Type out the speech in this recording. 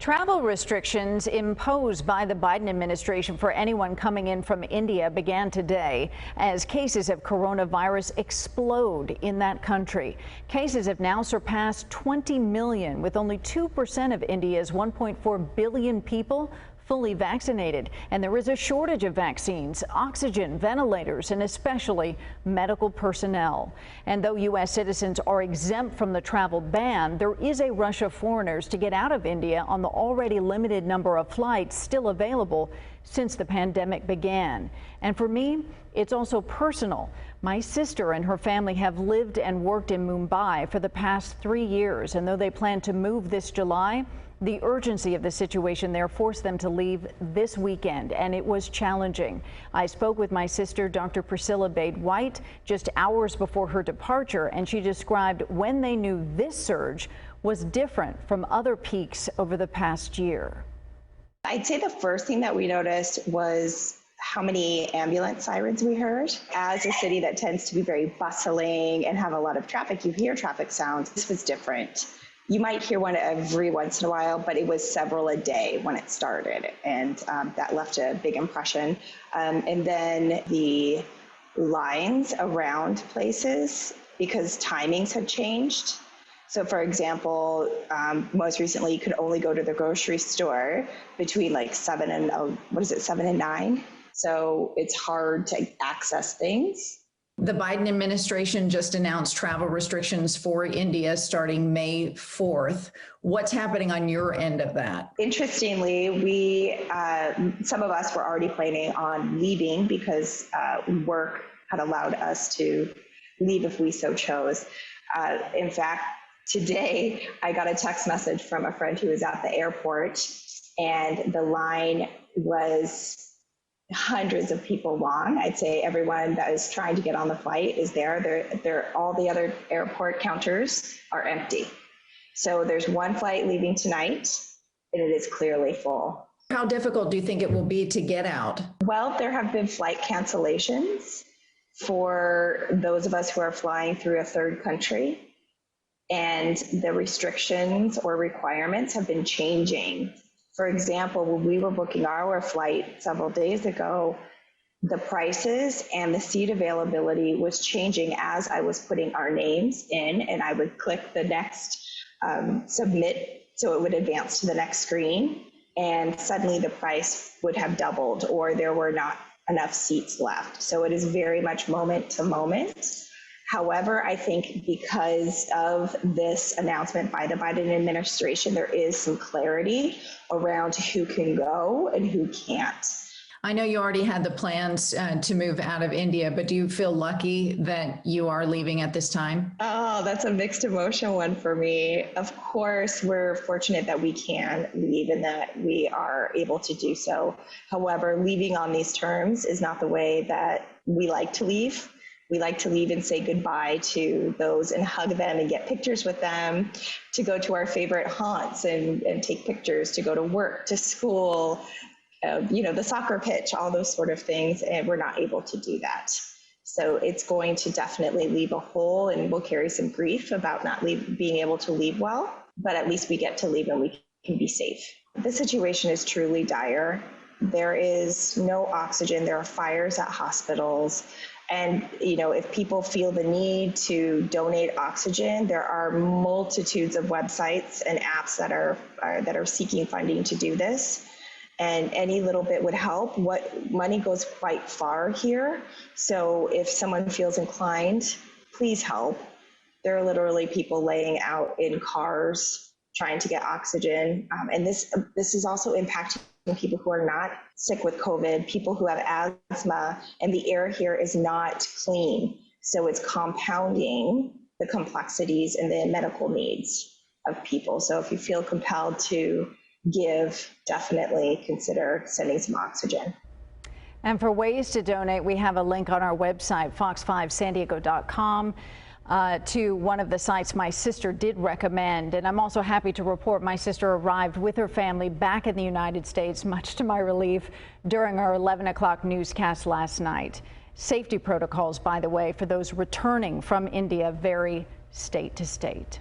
Travel restrictions imposed by the Biden administration for anyone coming in from India began today as cases of coronavirus explode in that country. Cases have now surpassed 20 million, with only 2% of India's 1.4 billion people fully vaccinated. And there is a shortage of vaccines, oxygen, ventilators, and especially medical personnel. And though U.S. citizens are exempt from the travel ban, there is a rush of foreigners to get out of India on the already limited number of flights still available since the pandemic began. And for me, it's also personal. My sister and her family have lived and worked in Mumbai for the past 3 years, and though they plan to move this July, the urgency of the situation there forced them to leave this weekend, and it was challenging. I spoke with my sister, Dr. Priscilla Bade-White, just hours before her departure, and she described when they knew this surge was different from other peaks over the past year. I'd say the first thing that we noticed was how many ambulance sirens we heard. As a city that tends to be very bustling and have a lot of traffic, you hear traffic sounds. This was different. You might hear one every once in a while, but it was several a day when it started, and that left a big impression. And then the lines around places, because timings had changed. So for example, most recently you could only go to the grocery store between like 7 and 9. So it's hard to access things. The Biden administration just announced travel restrictions for India starting May 4th. What's happening on your end of that? Interestingly, some of us were already planning on leaving because work had allowed us to leave if we so chose. In fact, today I got a text message from a friend who was at the airport, and the line was hundreds of people long. I'd say everyone that is trying to get on the flight is there. All the other airport counters are empty. So there's one flight leaving tonight, and it is clearly full. How difficult do you think it will be to get out? Well, there have been flight cancellations for those of us who are flying through a third country, and the restrictions or requirements have been changing. For example, when we were booking our flight several days ago, the prices and the seat availability was changing as I was putting our names in, and I would click the next submit so it would advance to the next screen, and suddenly the price would have doubled or there were not enough seats left. So it is very much moment to moment. However, I think because of this announcement by the Biden administration, there is some clarity around who can go and who can't. I know you already had the plans to move out of India, but do you feel lucky that you are leaving at this time? Oh, that's a mixed emotion one for me. Of course, we're fortunate that we can leave and that we are able to do so. However, leaving on these terms is not the way that we like to leave. We like to leave and say goodbye to those and hug them and get pictures with them, to go to our favorite haunts and take pictures, to go to work, to school, the soccer pitch, all those sort of things, and we're not able to do that. So it's going to definitely leave a hole, and we'll carry some grief about not being able to leave well, but at least we get to leave and we can be safe. The situation is truly dire. There is no oxygen. There are fires at hospitals. And, if people feel the need to donate oxygen, there are multitudes of websites and apps that are seeking funding to do this. And any little bit would help. Money goes quite far here. So if someone feels inclined, please help. There are literally people laying out in cars trying to get oxygen. And this is also impacting people who are not sick with COVID, people who have asthma, and the air here is not clean. So it's compounding the complexities and the medical needs of people. So if you feel compelled to give, definitely consider sending some oxygen. And for ways to donate, we have a link on our website, fox5sandiego.com. To one of the sites my sister did recommend. And I'm also happy to report my sister arrived with her family back in the United States, much to my relief, during our 11 o'clock newscast last night. Safety protocols, by the way, for those returning from India vary state to state.